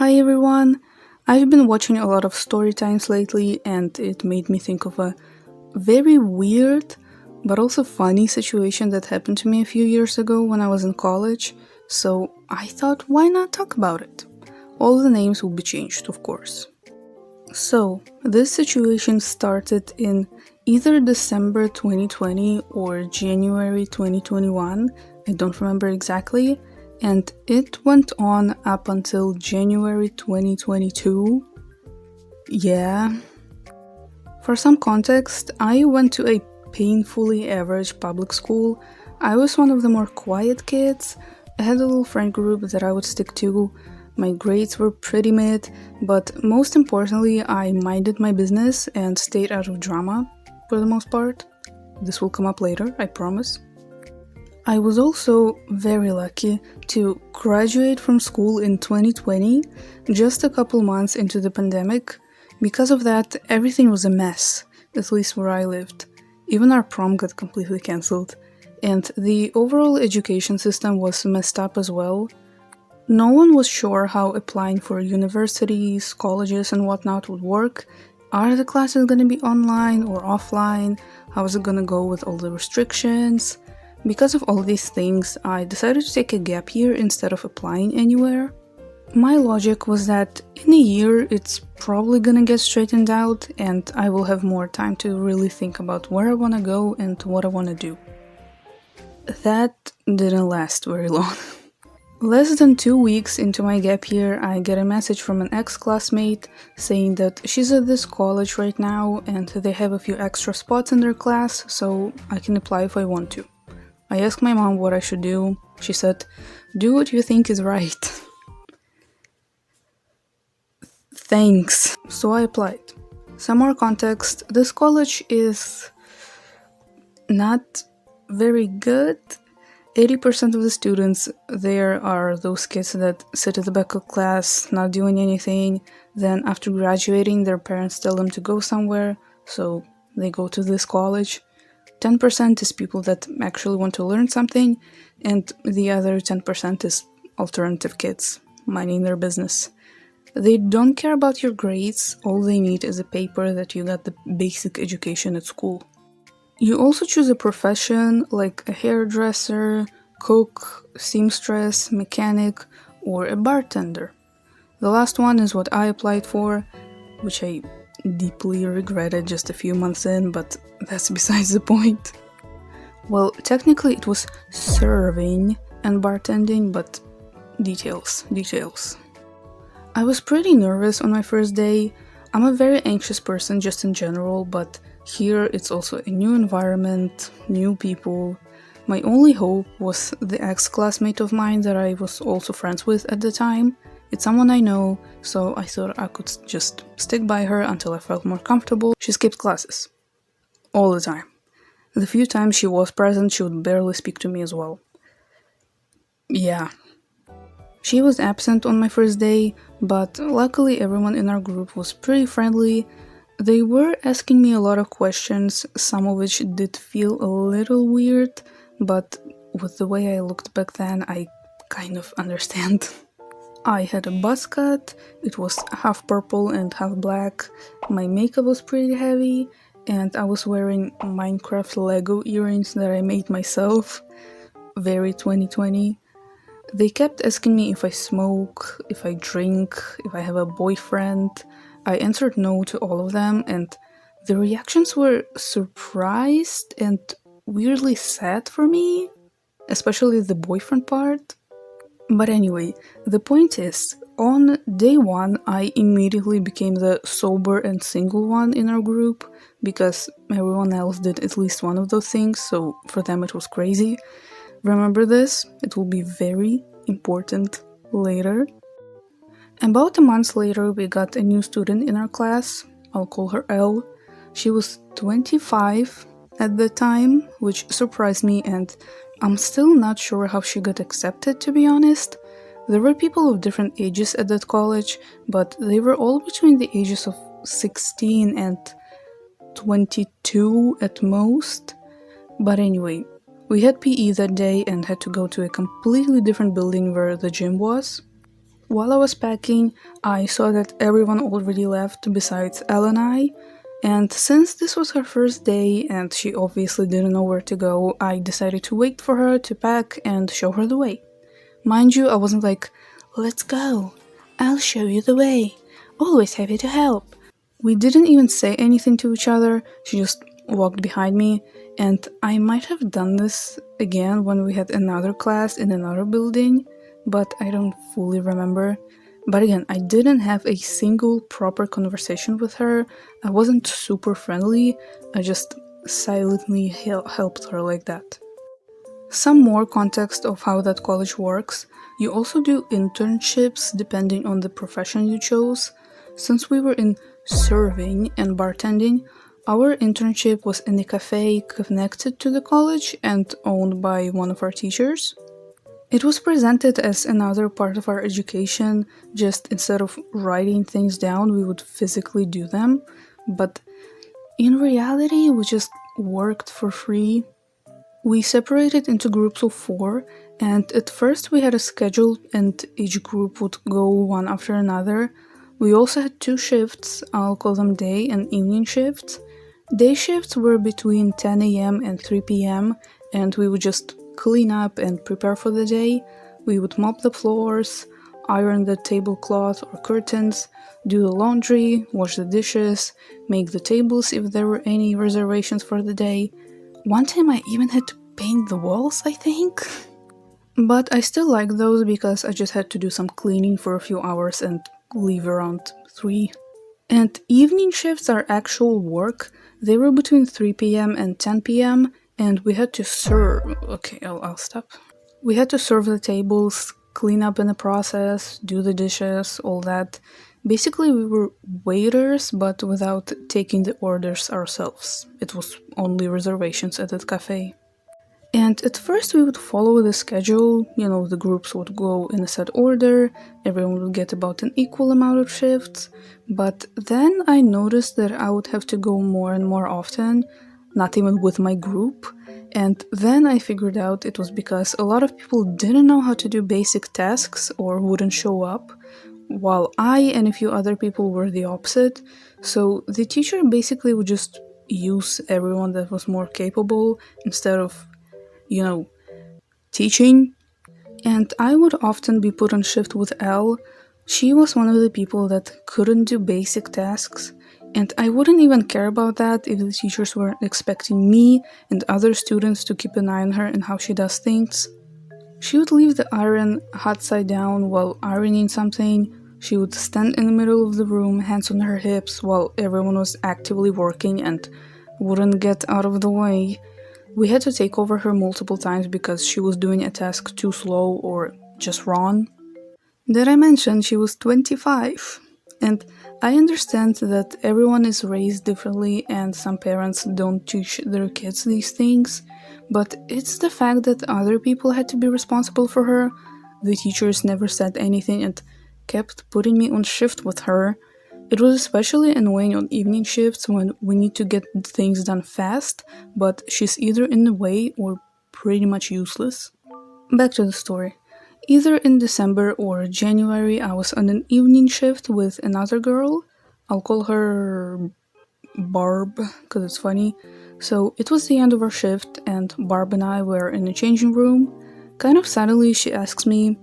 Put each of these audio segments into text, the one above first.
Hi everyone! I've been watching a lot of story times lately, and it made me think of a very weird but also funny situation that happened to me a few years ago when I was in college, so I thought why not talk about it? All the names will be changed, of course. So, this situation started in either December 2020 or January 2021, I don't remember exactly, and it went on up until January 2022. Yeah. For some context, I went to a painfully average public school. I was one of the more quiet kids. I had a little friend group that I would stick to. My grades were pretty mid, but most importantly, I minded my business and stayed out of drama for the most part. This will come up later, I promise. I was also very lucky to graduate from school in 2020, just a couple months into the pandemic. Because of that, everything was a mess, at least where I lived. Even our prom got completely cancelled, and the overall education system was messed up as well. No one was sure how applying for universities, colleges, and whatnot would work. Are the classes gonna be online or offline? How is it gonna go with all the restrictions? Because of all these things, I decided to take a gap year instead of applying anywhere. My logic was that in a year it's probably gonna get straightened out and I will have more time to really think about where I wanna go and what I wanna do. That didn't last very long. Less than 2 weeks into my gap year, I get a message from an ex-classmate saying that she's at this college right now and they have a few extra spots in their class, so I can apply if I want to. I asked my mom what I should do. She said, "Do what you think is right." Thanks. So I applied. Some more context, this college is not very good. 80% of the students there are those kids that sit at the back of class, not doing anything. Then after graduating, their parents tell them to go somewhere, so they go to this college. 10% is people that actually want to learn something, and the other 10% is alternative kids, minding their business. They don't care about your grades, all they need is a paper that you got the basic education at school. You also choose a profession like a hairdresser, cook, seamstress, mechanic, or a bartender. The last one is what I applied for, which I deeply regretted just a few months in, but that's besides the point. Well, technically it was serving and bartending, but details. I was pretty nervous on my first day. I'm a very anxious person just in general, but here it's also a new environment, new people. My only hope was the ex-classmate of mine that I was also friends with at the time. It's someone I know, so I thought I could just stick by her until I felt more comfortable. She skipped classes. All the time. The few times she was present, she would barely speak to me as well. Yeah. She was absent on my first day, but luckily everyone in our group was pretty friendly. They were asking me a lot of questions, some of which did feel a little weird, but with the way I looked back then, I kind of understand. I had a buzz cut, it was half purple and half black, my makeup was pretty heavy, and I was wearing Minecraft Lego earrings that I made myself. Very 2020. They kept asking me if I smoke, if I drink, if I have a boyfriend. I answered no to all of them, and the reactions were surprised and weirdly sad for me, especially the boyfriend part. But anyway, the point is, on day one, I immediately became the sober and single one in our group, because everyone else did at least one of those things, so for them it was crazy. Remember this, it will be very important later. About a month later, we got a new student in our class. I'll call her Elle. She was 25 at the time, which surprised me, and I'm still not sure how she got accepted, to be honest. There were people of different ages at that college, but they were all between the ages of 16 and 22 at most. But anyway, we had PE that day and had to go to a completely different building where the gym was. While I was packing, I saw that everyone already left besides Elle and I, and since this was her first day and she obviously didn't know where to go, I decided to wait for her to pack and show her the way. Mind you, I wasn't like, let's go, I'll show you the way, always happy to help. We didn't even say anything to each other, she just walked behind me, and I might have done this again when we had another class in another building, but I don't fully remember. But again, I didn't have a single proper conversation with her, I wasn't super friendly, I just silently helped her like that. Some more context of how that college works. You also do internships depending on the profession you chose. Since we were in serving and bartending, our internship was in a cafe connected to the college and owned by one of our teachers. It was presented as another part of our education, just instead of writing things down, we would physically do them. But in reality, we just worked for free. We separated into groups of 4, and at first we had a schedule and each group would go one after another. We also had 2 shifts, I'll call them day and evening shifts. Day shifts were between 10 a.m. and 3 p.m., and we would just clean up and prepare for the day. We would mop the floors, iron the tablecloth or curtains, do the laundry, wash the dishes, make the tables if there were any reservations for the day. One time I even had to paint the walls, I think. But I still like those because I just had to do some cleaning for a few hours and leave around 3. And evening shifts are actual work. They were between 3 p.m. and 10 p.m. and we had to serve. Okay, I'll stop. We had to serve the tables, clean up in the process, do the dishes, all that. Basically, we were waiters, but without taking the orders ourselves. It was only reservations at that cafe. And at first we would follow the schedule, the groups would go in a set order, everyone would get about an equal amount of shifts, but then I noticed that I would have to go more and more often, not even with my group, and then I figured out it was because a lot of people didn't know how to do basic tasks or wouldn't show up, while I and a few other people were the opposite, so the teacher basically would just use everyone that was more capable instead of teaching. And I would often be put on shift with Elle. She was one of the people that couldn't do basic tasks, and I wouldn't even care about that if the teachers weren't expecting me and other students to keep an eye on her and how she does things. She would leave the iron hot side down while ironing something. She would stand in the middle of the room, hands on her hips, while everyone was actively working and wouldn't get out of the way. We had to take over her multiple times because she was doing a task too slow or just wrong. Did I mention she was 25? And I understand that everyone is raised differently and some parents don't teach their kids these things, but it's the fact that other people had to be responsible for her. The teachers never said anything and kept putting me on shift with her. It was especially annoying on evening shifts when we need to get things done fast, but she's either in the way or pretty much useless. Back to the story. Either in December or January, I was on an evening shift with another girl. I'll call her Barb, because it's funny. So it was the end of our shift, and Barb and I were in the changing room. Kind of suddenly, she asks me,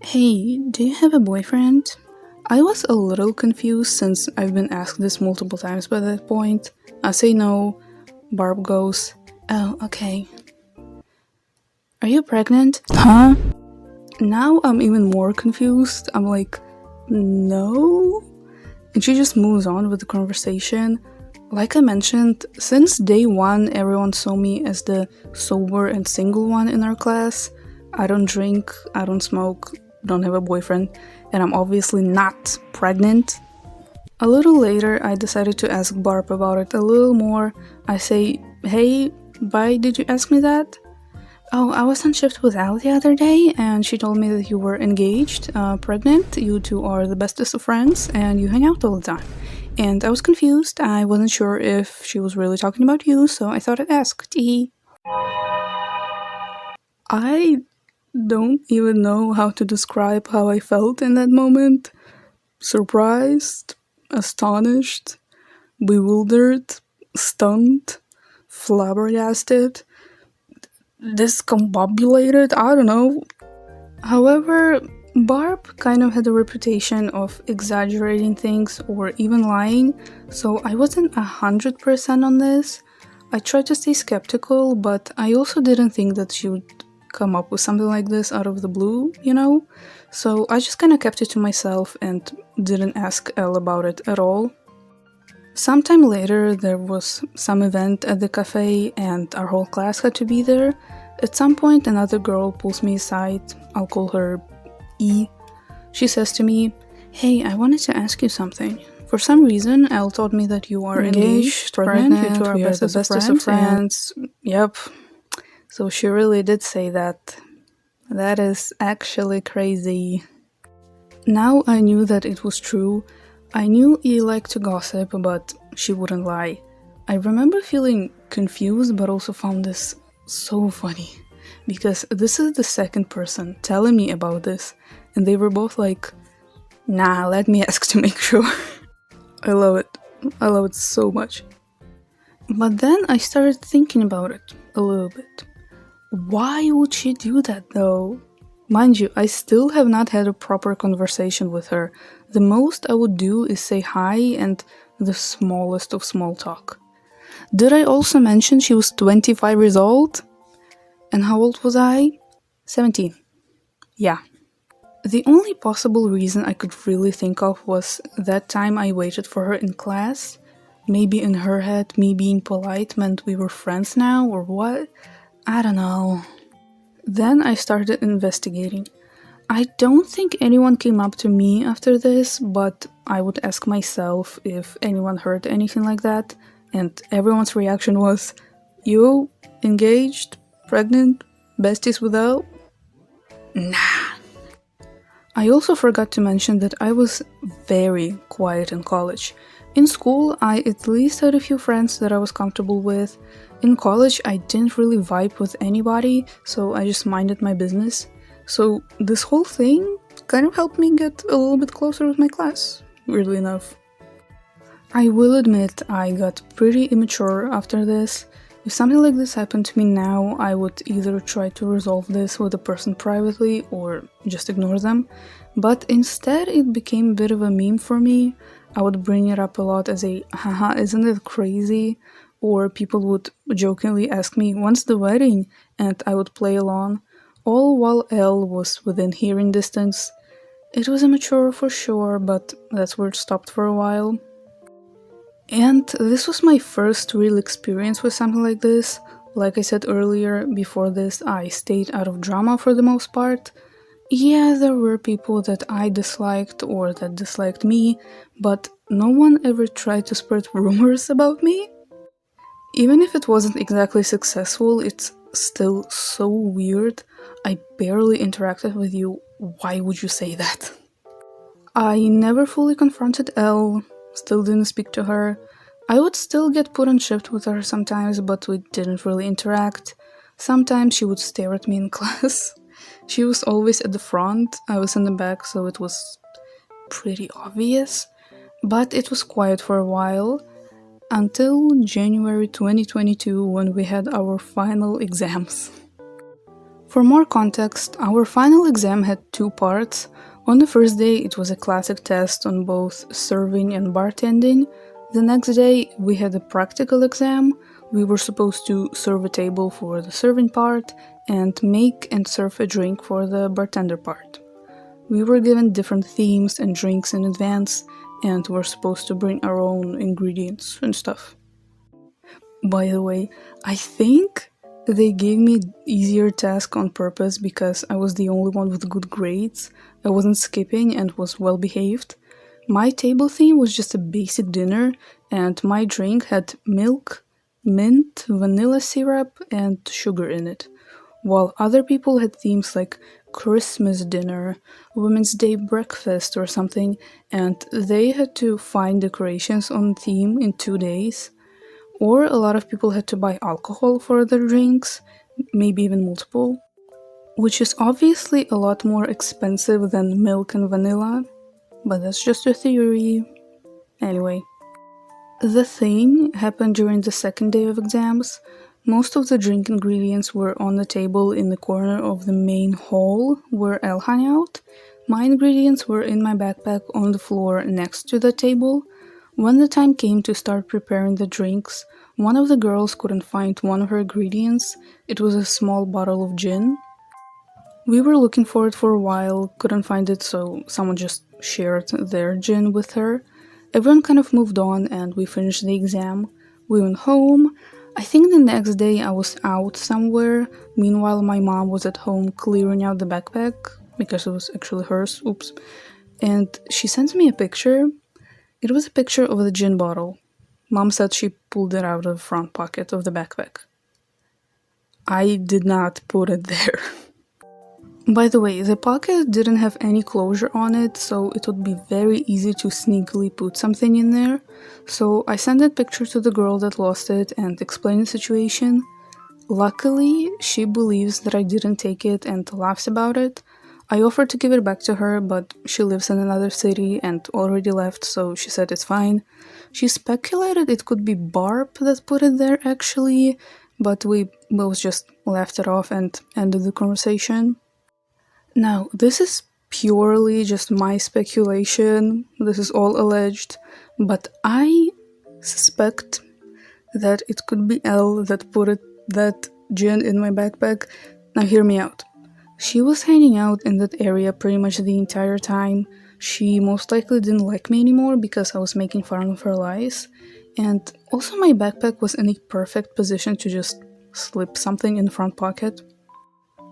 "Hey, do you have a boyfriend?" I was a little confused since I've been asked this multiple times by that point. I say no. Barb goes, "Oh, okay." "Are you pregnant?" "Huh?" Now I'm even more confused. I'm like, "No?" And she just moves on with the conversation. Like I mentioned, since day 1 everyone saw me as the sober and single one in our class. I don't drink, I don't smoke, don't have a boyfriend, and I'm obviously not pregnant. A little later, I decided to ask Barb about it a little more. I say, "Hey, why did you ask me that?" "Oh, I was on shift with Al the other day, and she told me that you were engaged, pregnant, you two are the bestest of friends, and you hang out all the time. And I was confused, I wasn't sure if she was really talking about you, so I thought I'd ask. Tee." I don't even know how to describe how I felt in that moment. Surprised, astonished, bewildered, stunned, flabbergasted, discombobulated, I don't know. However, Barb kind of had a reputation of exaggerating things or even lying, so I wasn't 100% on this. I tried to stay skeptical, but I also didn't think that she would come up with something like this out of the blue, you know? So I just kinda kept it to myself and didn't ask Elle about it at all. Sometime later, there was some event at the cafe, and our whole class had to be there. At some point, another girl pulls me aside. I'll call her E. She says to me, "Hey, I wanted to ask you something. For some reason, Elle told me that you are engaged, pregnant, you two are bestest of friends." Yep. So she really did say that. That is actually crazy. Now I knew that it was true. I knew E liked to gossip, but she wouldn't lie. I remember feeling confused, but also found this so funny. Because this is the second person telling me about this, and they were both like, "Nah, let me ask to make sure." I love it. I love it so much. But then I started thinking about it a little bit. Why would she do that though? Mind you, I still have not had a proper conversation with her. The most I would do is say hi and the smallest of small talk. Did I also mention she was 25 years old? And how old was I? 17. Yeah. The only possible reason I could really think of was that time I waited for her in class. Maybe in her head, me being polite meant we were friends now, or what? I don't know. Then I started investigating. I don't think anyone came up to me after this, but I would ask myself if anyone heard anything like that, and everyone's reaction was, "You? Engaged? Pregnant? Besties without?" Nah. I also forgot to mention that I was very quiet in college. In school, I at least had a few friends that I was comfortable with. In college, I didn't really vibe with anybody, so I just minded my business. So this whole thing kind of helped me get a little bit closer with my class, weirdly enough. I will admit I got pretty immature after this. If something like this happened to me now, I would either try to resolve this with a person privately or just ignore them. But instead, it became a bit of a meme for me. I would bring it up a lot as a, "haha, isn't it crazy?" Or people would jokingly ask me, "When's the wedding?" And I would play along, all while Elle was within hearing distance. It was immature for sure, but that's where it stopped for a while. And this was my first real experience with something like this. Like I said earlier, before this, I stayed out of drama for the most part. Yeah, there were people that I disliked or that disliked me, but no one ever tried to spread rumors about me. Even if it wasn't exactly successful, it's still so weird. I barely interacted with you. Why would you say that? I never fully confronted Elle, still didn't speak to her. I would still get put on shift with her sometimes, but we didn't really interact. Sometimes she would stare at me in class. She was always at the front, I was in the back, so it was pretty obvious. But it was quiet for a while, until January 2022 when we had our final exams. For more context, our final exam had two parts. On the first day, it was a classic test on both serving and bartending. The next day, we had a practical exam. We were supposed to serve a table for the serving part and make and serve a drink for the bartender part. We were given different themes and drinks in advance, and were supposed to bring our own ingredients and stuff. By the way, I think they gave me easier task on purpose because I was the only one with good grades. I wasn't skipping and was well behaved. My table theme was just a basic dinner, and my drink had milk, mint, vanilla syrup, and sugar in it. While other people had themes like Christmas dinner, Women's Day breakfast, or something, and they had to find decorations on theme in 2 days. Or a lot of people had to buy alcohol for their drinks, maybe even multiple. which is obviously a lot more expensive than milk and vanilla, but that's just a theory. Anyway, the thing happened during the second day of exams. Most of the drink ingredients were on the table in the corner of the main hall where Elle hung out. My ingredients were in my backpack on the floor next to the table. When the time came to start preparing the drinks, one of the girls couldn't find one of her ingredients. It was a small bottle of gin. We were looking for it for a while, couldn't find it, so someone just shared their gin with her. Everyone kind of moved on and we finished the exam. We went home. I think the next day I was out somewhere. Meanwhile, my mom was at home clearing out the backpack because it was actually hers. Oops. And she sent me a picture. It was a picture of the gin bottle. Mom said she pulled it out of the front pocket of the backpack. I did not put it there. By the way, the pocket didn't have any closure on it, so it would be very easy to sneakily put something in there. So I sent that picture to the girl that lost it and explained the situation. Luckily, she believes that I didn't take it and laughs about it. I offered to give it back to her, but she lives in another city and already left, so she said it's fine. She speculated it could be Barb that put it there actually, but we both just laughed it off and ended the conversation. Now, this is purely just my speculation, this is all alleged, but I suspect that it could be Elle that put that gin in my backpack. Now hear me out. She was hanging out in that area pretty much the entire time. She most likely didn't like me anymore because I was making fun of her lies, and also my backpack was in a perfect position to just slip something in the front pocket.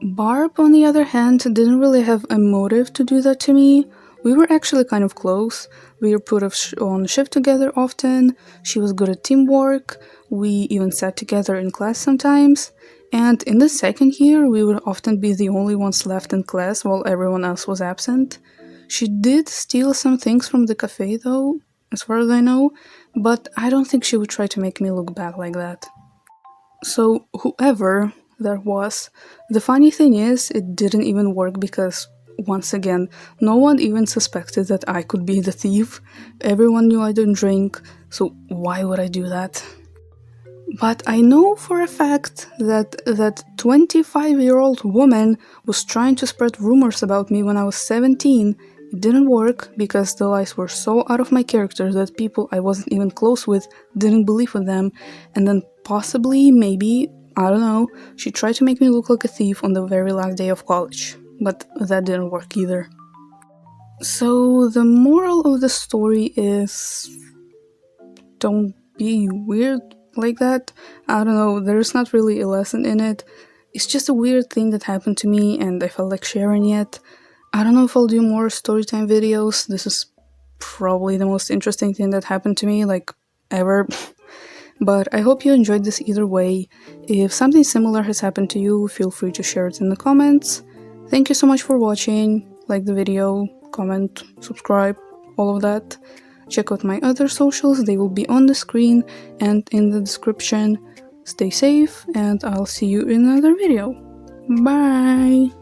Barb, on the other hand, didn't really have a motive to do that to me. We were actually kind of close. We were put on shift together often. She was good at teamwork. We even sat together in class sometimes. And in the second year, we would often be the only ones left in class while everyone else was absent. She did steal some things from the cafe though, as far as I know, but I don't think she would try to make me look bad like that. So whoever that was, the funny thing is, it didn't even work because, once again, no one even suspected that I could be the thief. Everyone knew I didn't drink, so why would I do that? But I know for a fact that that 25-year-old woman was trying to spread rumors about me when I was 17. It didn't work because the lies were so out of my character that people I wasn't even close with didn't believe in them, and then possibly, maybe, I don't know, she tried to make me look like a thief on the very last day of college, but that didn't work either. So the moral of the story is, don't be weird like that. I don't know, there's not really a lesson in it. It's just a weird thing that happened to me and I felt like sharing it. I don't know if I'll do more storytime videos. This is probably the most interesting thing that happened to me, like, ever. But I hope you enjoyed this either way. If something similar has happened to you, feel free to share it in the comments. Thank you so much for watching. Like the video, comment, subscribe, all of that. Check out my other socials, they will be on the screen and in the description. Stay safe and I'll see you in another video. Bye!